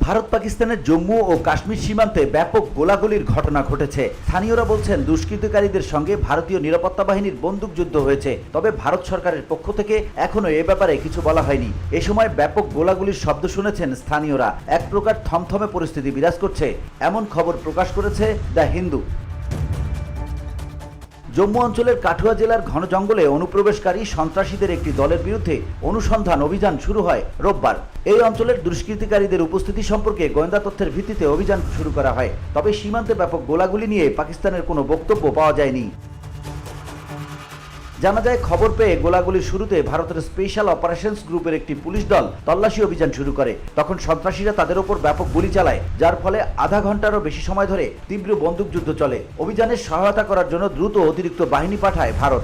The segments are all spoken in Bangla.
ভারত পাকিস্তানের জম্মু ও কাশ্মীর সীমান্তে ব্যাপক গোলাগুলির ঘটনা ঘটেছে। স্থানীয়রা বলছেন দুষ্কৃতকারীদের সঙ্গে ভারতীয় নিরাপত্তা বাহিনীর বন্দুকযুদ্ধ হয়েছে। তবে ভারত সরকারের পক্ষ থেকে এখনো এ ব্যাপারে কিছু বলা হয়নি। এ সময় ব্যাপক গোলাগুলির শব্দ শুনেছেন স্থানীয়রা। এক প্রকার থমথমে পরিস্থিতি বিরাজ করছে, এমন খবর প্রকাশ করেছে দ্য হিন্দু। জম্মু অঞ্চলের কাঠুয়া জেলার ঘন জঙ্গলে অনুপ্রবেশকারী সন্ত্রাসীদের একটি দলের বিরুদ্ধে অনুসন্ধান অভিযান শুরু হয় রোববার। এই অঞ্চলের দুষ্কৃতিকারীদের উপস্থিতি সম্পর্কে গোয়েন্দা তথ্যের ভিত্তিতে অভিযান শুরু করা হয়। তবে সীমান্তে ব্যাপক গোলাগুলি নিয়ে পাকিস্তানের কোনো বক্তব্য পাওয়া যায়নি। জানা যায়, খবর পেয়ে গোলাগুলির শুরুতে ভারতের স্পেশাল অপারেশনস গ্রুপের একটি পুলিশ দল তল্লাশি অভিযান শুরু করে। তখন সন্ত্রাসীরা তাদের ওপর ব্যাপক গুলি চালায়, যার ফলে আধা ঘন্টারও বেশি সময় ধরে তীব্র বন্দুকযুদ্ধ চলে। অভিযানে সহায়তা করার জন্য দ্রুত অতিরিক্ত বাহিনী পাঠায় ভারত।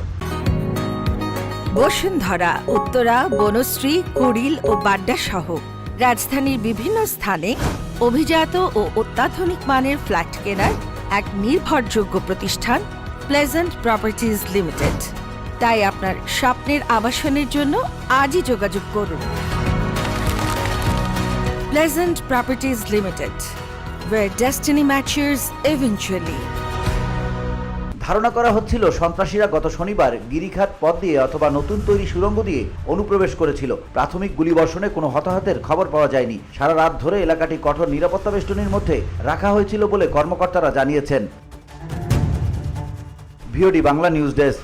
বসুন্ধরা, উত্তরা, বনশ্রী, কুড়িল ও বাড্ডা সহ রাজধানীর বিভিন্ন স্থানে অভিজাত ও অত্যাধুনিক মানের ফ্ল্যাট কেনার এক নির্ভরযোগ্য প্রতিষ্ঠান প্লেজেন্ট প্রপার্টিজ লিমিটেড। তাই আপনার স্বপ্নের আবাসনের জন্য আজই যোগাযোগ করুন। Pleasant properties limited, where destiny matches eventually। ধারণা করা হচ্ছিল সন্ত্রাসীরা গত শনিবার গিরিখাত পথ দিয়ে অথবা নতুন তৈরি সুড়ঙ্গ দিয়ে অনুপ্রবেশ করেছিল। প্রাথমিক গুলিবর্ষণে কোনো হতাহতের খবর পাওয়া যায়নি। সারা রাত ধরে এলাকাটি কঠোর নিরাপত্তা বেষ্টনীর মধ্যে রাখা হয়েছিল বলে কর্মকর্তারা জানিয়েছেন। VOD Bangla news desk.